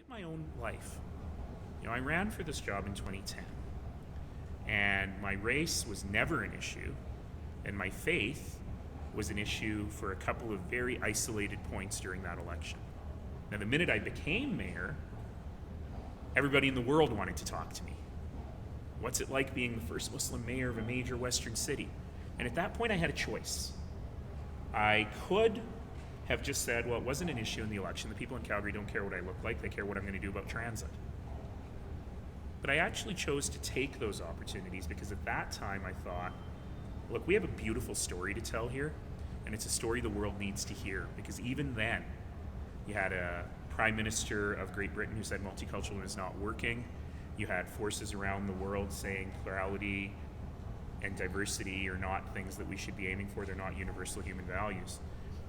my own life. I ran for this job in 2010, and my race was never an issue, and my faith was an issue for a couple of very isolated points during that election. Now, the minute I became mayor, everybody in the world wanted to talk to me. What's it like being the first Muslim mayor of a major Western city? And at that point, I had a choice. I could have just said, well, it wasn't an issue in the election. The people in Calgary don't care what I look like. They care what I'm going to do about transit. But I actually chose to take those opportunities because at that time I thought, look, we have a beautiful story to tell here, and it's a story the world needs to hear. Because even then, you had a Prime Minister of Great Britain who said multiculturalism is not working. You had forces around the world saying plurality and diversity are not things that we should be aiming for. They're not universal human values.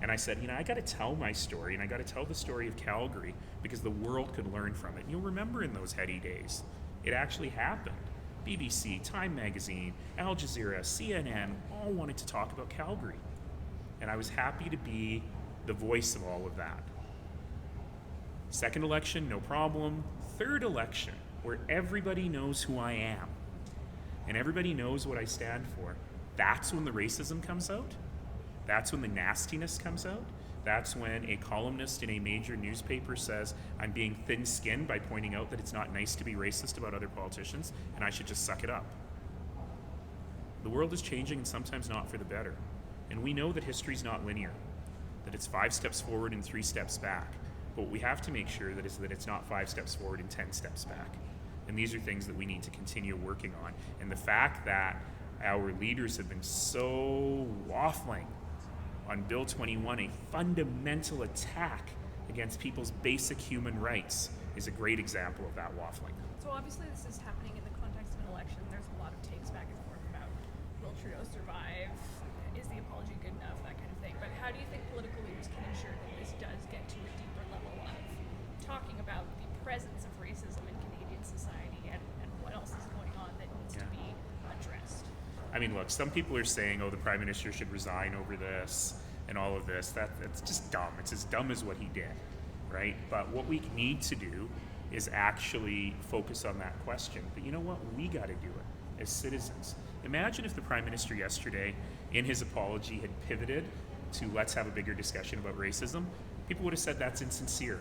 And I said, I got to tell my story, and I got to tell the story of Calgary because the world could learn from it. And you'll remember in those heady days, it actually happened. BBC, Time Magazine, Al Jazeera, CNN, all wanted to talk about Calgary. And I was happy to be the voice of all of that. Second election, no problem. Third election, where everybody knows who I am and everybody knows what I stand for, that's when the racism comes out. That's when the nastiness comes out. That's when a columnist in a major newspaper says, I'm being thin-skinned by pointing out that it's not nice to be racist about other politicians and I should just suck it up. The world is changing and sometimes not for the better. And we know that history's not linear, that it's 5 steps forward and 3 steps back. But what we have to make sure that is that it's not 5 steps forward and 10 steps back. And these are things that we need to continue working on. And the fact that our leaders have been so waffling on Bill 21, a fundamental attack against people's basic human rights, is a great example of that waffling. So obviously this is happening in the context of an election. There's a lot of takes back and forth about will Trudeau survive? Is the apology good enough? That kind of thing. But how do you think political leaders can ensure that this does get to a deeper level of talking about the presence of racism in Canadian society and what else is going on that needs to be addressed? I mean, look, some people are saying, the Prime Minister should resign over this and all of this. That's just dumb. It's as dumb as what he did, right? But what we need to do is actually focus on that question. But you know what? We got to do it as citizens. Imagine if the Prime Minister yesterday, in his apology, had pivoted to let's have a bigger discussion about racism. People would have said that's insincere,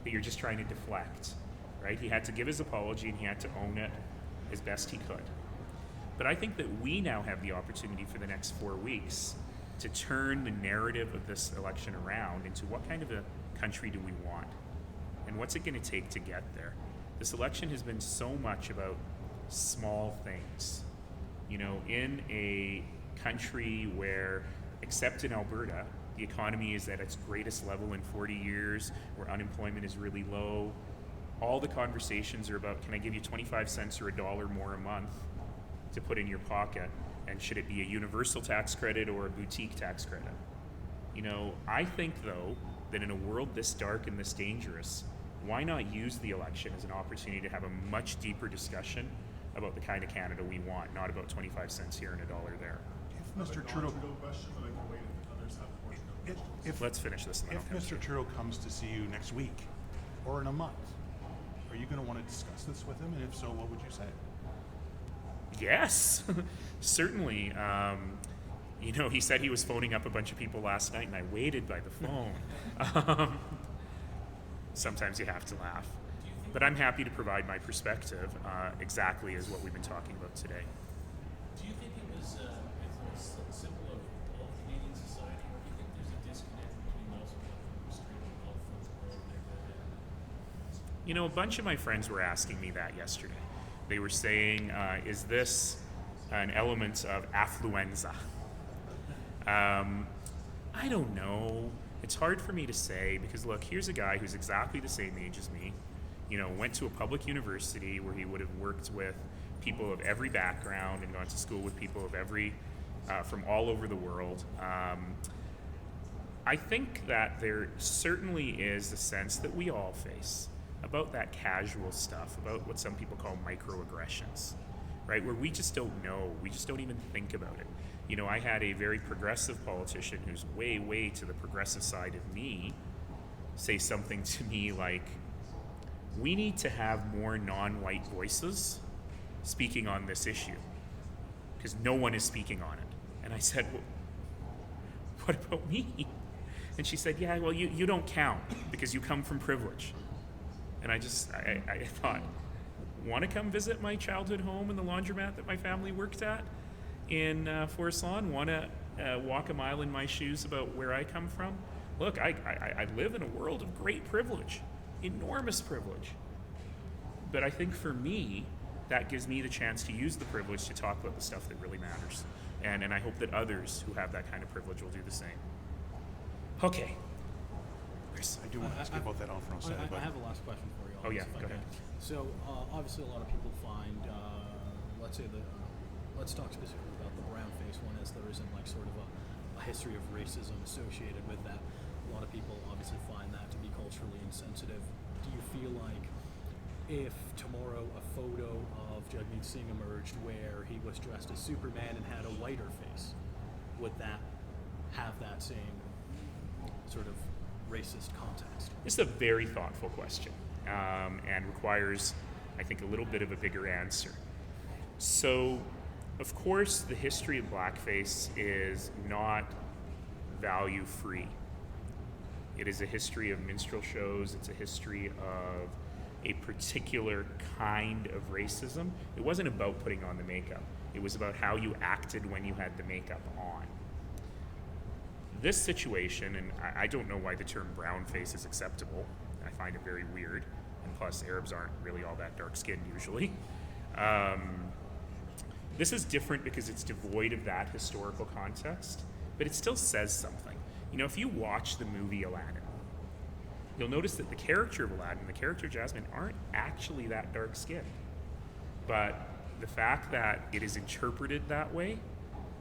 that you're just trying to deflect, right? He had to give his apology and he had to own it as best he could. But I think that we now have the opportunity for the next 4 weeks to turn the narrative of this election around into what kind of a country do we want? And what's it going to take to get there? This election has been so much about small things. In a country where, except in Alberta, the economy is at its greatest level in 40 years, where unemployment is really low, all the conversations are about, can I give you 25 cents or $1 more a month to put in your pocket, and should it be a universal tax credit or a boutique tax credit? I think, though, that in a world this dark and this dangerous, why not use the election as an opportunity to have a much deeper discussion about the kind of Canada we want, not about 25 cents here and $1 there. If Mr. Trudeau, Let's finish this. If Mr. Trudeau comes to see you next week or in a month, are you going to want to discuss this with him? And if so, what would you say? Yes, certainly. He said he was phoning up a bunch of people last night, and I waited by the phone. Sometimes you have to laugh. But I'm happy to provide my perspective exactly as what we've been talking about today. Do you think it was a symbol of all Canadian society, or do you think there's a disconnect between those people who are screaming out from the world? A bunch of my friends were asking me that yesterday. They were saying, is this an element of affluenza? I don't know. It's hard for me to say because, look, here's a guy who's exactly the same age as me, went to a public university where he would have worked with people of every background and gone to school with people of from all over the world. I think that there certainly is a sense that we all face about that casual stuff, about what some people call microaggressions, right? Where we just don't know, we just don't even think about it. I had a very progressive politician who's way, way to the progressive side of me say something to me like, we need to have more non-white voices speaking on this issue because no one is speaking on it. And I said, well, what about me? And she said, yeah, well, you don't count because you come from privilege. And I thought, want to come visit my childhood home and the laundromat that my family worked at in Forest Lawn? Want to walk a mile in my shoes about where I come from? Look, I live in a world of great privilege, enormous privilege. But I think for me, that gives me the chance to use the privilege to talk about the stuff that really matters. And I hope that others who have that kind of privilege will do the same. Okay. Chris. I do want to ask you about that on front side, I but have a last question for you. Oh, yeah, if I go can. ahead. So obviously a lot of people find, let's talk specifically about the brown face one, as there isn't like sort of a history of racism associated with that. A lot of people obviously find that to be culturally insensitive. Do you feel like if tomorrow a photo of Jagmeet Singh emerged where he was dressed as Superman and had a whiter face, would that have that same sort of racist context? This is a very thoughtful question and requires, I think, a little bit of a bigger answer. So, of course, the history of blackface is not value-free. It is a history of minstrel shows. It's a history of a particular kind of racism. It wasn't about putting on the makeup. It was about how you acted when you had the makeup on. This situation, and I don't know why the term brown face is acceptable. I find it very weird. And plus, Arabs aren't really all that dark-skinned usually. This is different because it's devoid of that historical context, but it still says something. You know, if you watch the movie Aladdin, you'll notice that the character of Aladdin and the character of Jasmine aren't actually that dark-skinned. But the fact that it is interpreted that way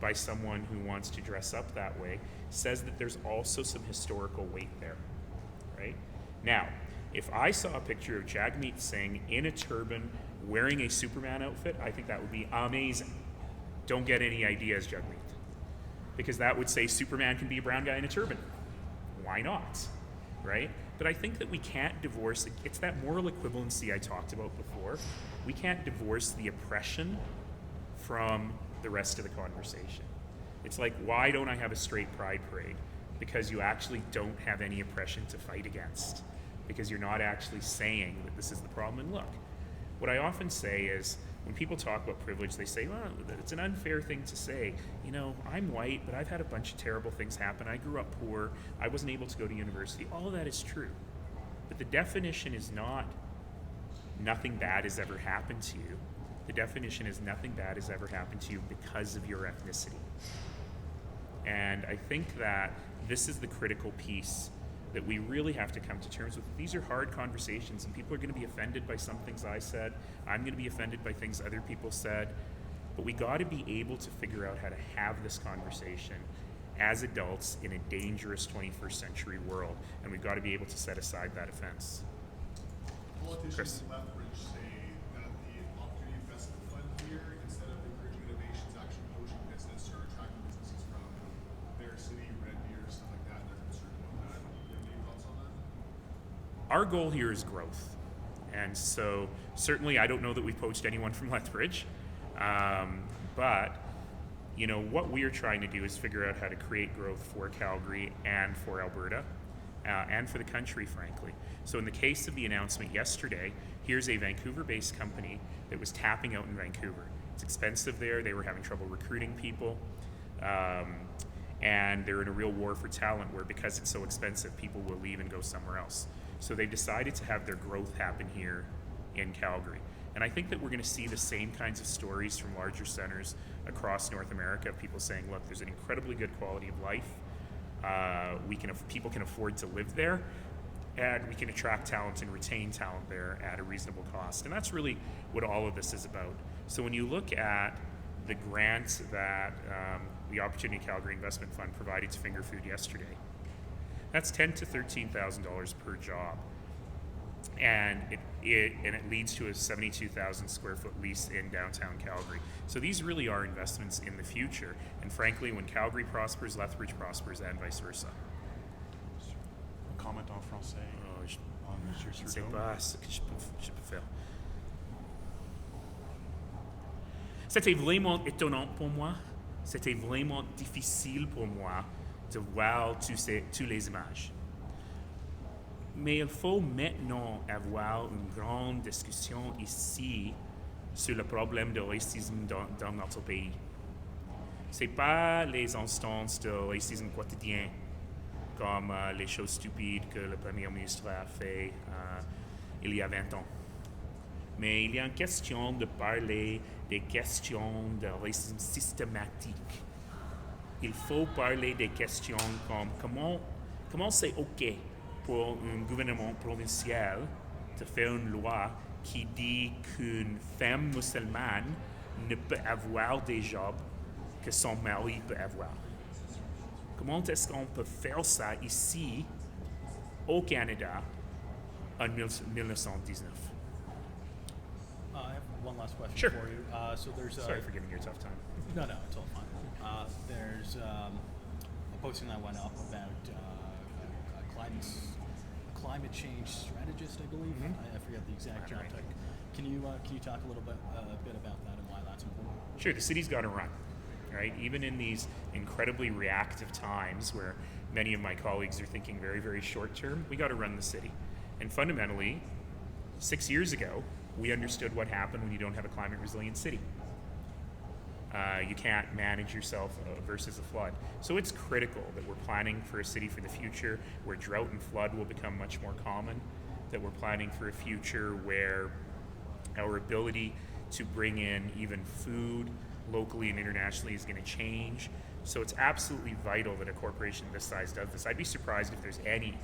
by someone who wants to dress up that way says that there's also some historical weight there, right? Now, if I saw a picture of Jagmeet Singh in a turban wearing a Superman outfit, I think that would be amazing. Don't get any ideas, Jagmeet. Because that would say Superman can be a brown guy in a turban. Why not, right? But I think that we can't divorce, it's that moral equivalency I talked about before. We can't divorce the oppression from the rest of the conversation. It's like, why don't I have a straight pride parade? Because you actually don't have any oppression to fight against. Because you're not actually saying that this is the problem. And look, what I often say is, when people talk about privilege, they say, well, it's an unfair thing to say. You know, I'm white, but I've had a bunch of terrible things happen. I grew up poor. I wasn't able to go to university. All of that is true. But the definition is not nothing bad has ever happened to you. The definition is nothing bad has ever happened to you because of your ethnicity. And I think that this is the critical piece that we really have to come to terms with. These are hard conversations, and people are going to be offended by some things I said. I'm going to be offended by things other people said. But we got to be able to figure out how to have this conversation as adults in a dangerous 21st century world, and we've got to be able to set aside that offense. Politicians Chris. in Lethbridge say that the Opportunity Investment Fund here, instead of encouraging innovations, actually poaching business or attracting businesses from their city, Red Deer, stuff like that. They're concerned about that. Do you have any thoughts on that? Our goal here is growth. And so certainly I don't know that we've poached anyone from Lethbridge, but you know, what we are trying to do is figure out how to create growth for Calgary and for Alberta and for the country, frankly. So in the case of the announcement yesterday, here's a Vancouver-based company that was tapping out in Vancouver. It's expensive there. They were having trouble recruiting people. And they're in a real war for talent where because it's so expensive, people will leave and go somewhere else. So they decided to have their growth happen here in Calgary. And I think that we're going to see the same kinds of stories from larger centers across North America of people saying, look, there's an incredibly good quality of life. People can afford to live there, and we can attract talent and retain talent there at a reasonable cost. And that's really what all of this is about. So when you look at the grant that the Opportunity Calgary Investment Fund provided to Finger Food yesterday, that's $10,000 to $13,000 per job. And it leads to a 72,000 square foot lease in downtown Calgary. So these really are investments in the future. And frankly, when Calgary prospers, Lethbridge prospers, and vice versa. a comment en français Je en Monsieur ne sais Trudeau? pas ce que je peux faire. C'était vraiment étonnant pour moi. C'était vraiment difficile pour moi de voir toutes les images. Mais il faut maintenant avoir une grande discussion ici sur le problème de racisme dans notre pays. Ce n'est pas les instances de racisme quotidien, comme les choses stupides que le Premier ministre a fait il y a 20 ans. Mais il y a une question de parler des questions de racisme systématique. Il faut parler des questions comme comment c'est OK pour un gouvernement provincial de faire une loi qui dit qu'une femme musulmane ne peut avoir des jobs que son mari peut avoir. Comment est-ce qu'on peut faire ça ici, au Canada, en 1919? I have one last question Sure. for you. So there's Sorry for giving you a tough time. No, it's all fine. There's a posting that went up about a climate change strategist, I believe. I forget the exact job Right. title. Can you talk a little bit about that and why that's important? Sure, the city's got to run, right? Even in these incredibly reactive times where many of my colleagues are thinking very, very short term, we got to run the city. And fundamentally, 6 years ago, we understood what happened when you don't have a climate resilient city. You can't manage yourself versus a flood. So it's critical that we're planning for a city for the future where drought and flood will become much more common, that we're planning for a future where our ability to bring in even food locally and internationally is going to change. So it's absolutely vital that a corporation this size does this. I'd be surprised if there's any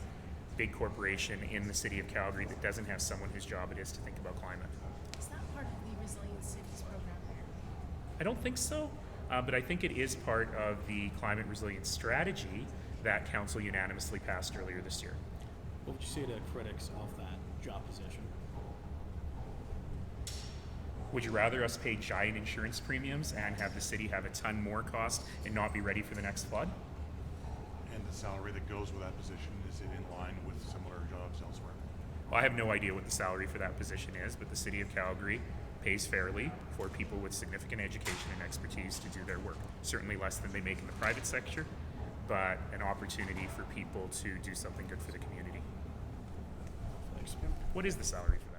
big corporation in the city of Calgary that doesn't have someone whose job it is to think about climate. Is that part of the Resilient Cities program? I don't think so, but I think it is part of the climate resilience strategy that Council unanimously passed earlier this year. What would you say to critics of that job position? Would you rather us pay giant insurance premiums and have the city have a ton more cost and not be ready for the next flood? And the salary that goes with that position, is it in line with similar jobs elsewhere? Well, I have no idea what the salary for that position is, but the city of Calgary pays fairly for people with significant education and expertise to do their work. Certainly less than they make in the private sector, but an opportunity for people to do something good for the community. Thanks. What is the salary for